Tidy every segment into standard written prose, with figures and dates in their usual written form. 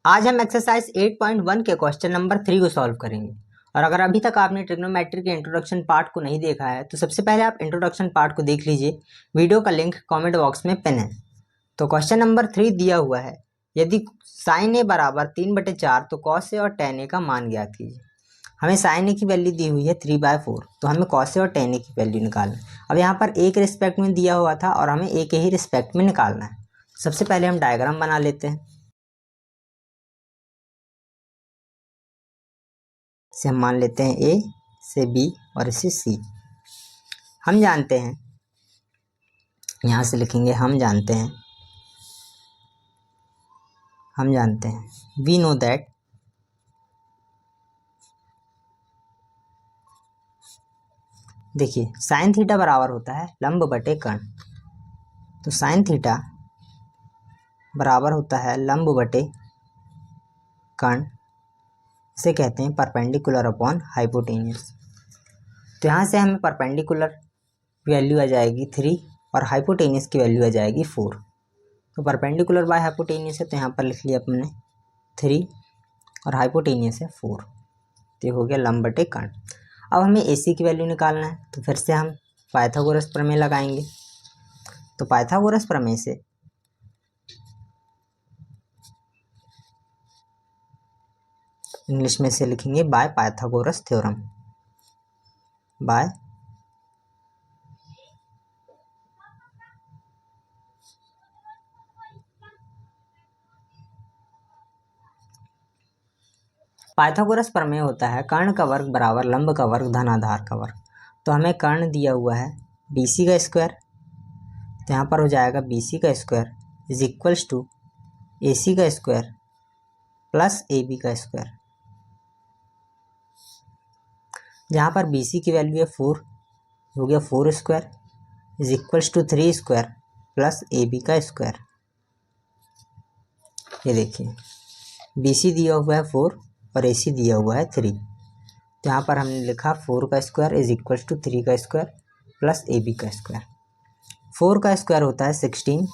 आज हम एक्सरसाइज 8.1 के क्वेश्चन नंबर 3 को सॉल्व करेंगे। और अगर अभी तक आपने ट्रिग्नोमेट्री के इंट्रोडक्शन पार्ट को नहीं देखा है तो सबसे पहले आप इंट्रोडक्शन पार्ट को देख लीजिए। वीडियो का लिंक कमेंट बॉक्स में पिन है। तो क्वेश्चन नंबर 3 दिया हुआ है, यदि साइन ए बराबर 3/4 तो कॉस ए और टेन ए का मान ज्ञात कीजिए। हमें साइन ए की वैल्यू दी हुई है 3/4, तो हमें कॉस ए और टेन ए की वैल्यू निकालना है। अब यहाँ पर ए के रिस्पेक्ट में दिया हुआ था और हमें ए के ही रिस्पेक्ट में निकालना है। सबसे पहले हम डायग्राम बना लेते हैं। इसे हम मान लेते हैं ए, से बी और इसे सी। हम जानते हैं, यहाँ से लिखेंगे हम जानते हैं वी नो दैट देखिए साइन थीटा बराबर होता है लंब बटे कर्ण। तो साइन थीटा बराबर होता है लंब बटे कर्ण, इसे कहते हैं परपेंडिकुलर अपॉन हाइपोटेन्यूस। तो यहाँ से हमें परपेंडिकुलर वैल्यू आ जाएगी 3 और हाइपोटेन्यूस की वैल्यू आ जाएगी 4। तो परपेंडिकुलर बाय हाइपोटेन्यूस है, तो यहाँ पर लिख लिया अपने 3 और हाइपोटेन्यूस है 4। तो ये हो गया लंब बटे कर्ण। अब हमें AC की वैल्यू निकालना है, तो फिर से हम पाइथागोरस प्रमेय लगाएंगे। तो पाइथागोरस प्रमेय से इंग्लिश में से लिखेंगे by Pythagoras theorem. By Pythagoras प्रमेय होता है कर्ण का वर्ग बराबर लंब का वर्ग धन आधार का वर्ग। तो हमें कर्ण दिया हुआ है BC का स्क्वायर, तो यहाँ पर हो जाएगा BC का square is equals to AC का स्क्वायर प्लस AB का स्क्वायर। जहाँ पर BC की वैल्यू है 4, हो गया 4 square is equals to 3 square plus AB का स्क्वायर। ये देखिए BC दिया हुआ है 4 और AC दिया हुआ है 3। तो यहाँ पर हमने लिखा 4 का स्क्वायर इज इक्वल्स टू 3 का स्क्वायर प्लस AB का स्क्वायर। 4 का स्क्वायर होता है 16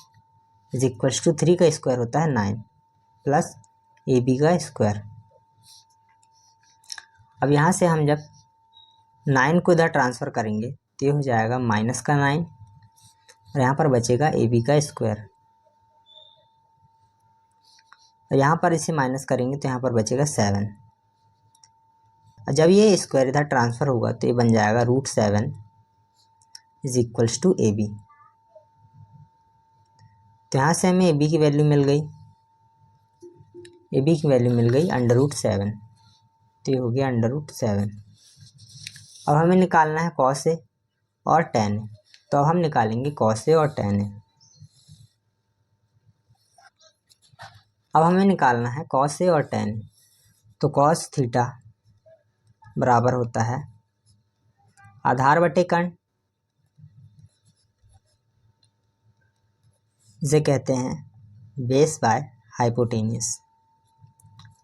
इज इक्वल्स टू 3 का स्क्वायर होता है 9 प्लस AB का स्क्वायर। अब यहाँ से हम जब 9 को इधर ट्रांसफ़र करेंगे तो ये हो जाएगा माइनस का 9 और यहाँ पर बचेगा AB का स्क्वायर। और यहाँ पर इसे माइनस करेंगे तो यहाँ पर बचेगा 7। और जब ये स्क्वायर इधर ट्रांसफ़र होगा तो ये बन जाएगा √7 इज इक्वल्स टू AB। तो यहाँ से हमें AB की वैल्यू मिल गई, AB की वैल्यू मिल गई √7। तो ये हो गया √7। अब हमें निकालना है कॉस ए और टेन ए। तो अब हम निकालेंगे कॉस ए और टेन ए। अब हमें निकालना है कॉस ए और टेन ए। तो कॉस थीटा बराबर होता है आधार बटे कर्ण, इसे कहते हैं बेस बाय हाइपोटेन्यूस।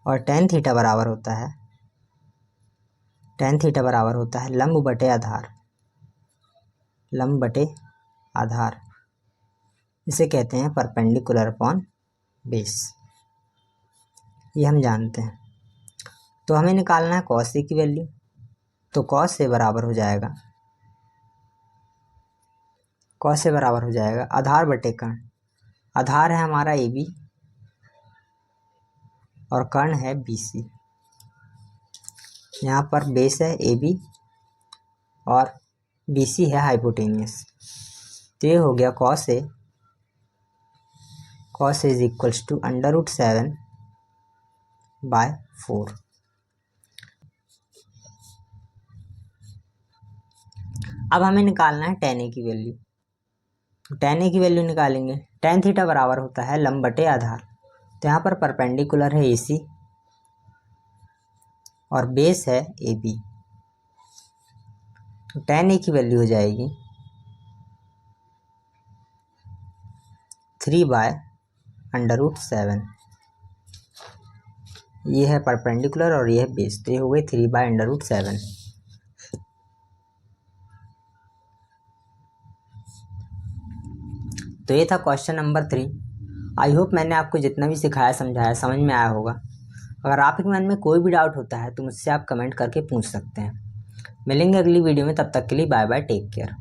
और टेन थीटा बराबर होता है लंब बटे आधार, इसे कहते हैं परपेंडिकुलर अपॉन बेस। ये हम जानते हैं। तो हमें निकालना है कॉस ए की वैल्यू। तो कॉस ए बराबर हो जाएगा आधार बटे कर्ण। आधार है हमारा AB और कर्ण है BC। यहाँ पर बेस है AB और BC है हाइपोटेन्यूस। तो ये हो गया cos A is equals to √7 by 4। अब हमें निकालना है टेन ए की वैल्यू। तो टेन ए की वैल्यू निकालेंगे। टेन थीटा बराबर होता है लंब बटे आधार। तो यहाँ पर परपेंडिकुलर है AC और बेस है AB। तो टेन ए की वैल्यू हो जाएगी 3/√7। ये है परपेंडिकुलर और ये है बेस, तो ये हो गई 3/√7। तो ये था क्वेश्चन नंबर 3। आई होप मैंने आपको जितना भी सिखाया समझाया समझ में आया होगा। अगर आपके मन में कोई भी डाउट होता है तो मुझसे आप कमेंट करके पूछ सकते हैं। मिलेंगे अगली वीडियो में, तब तक के लिए बाय बाय, टेक केयर।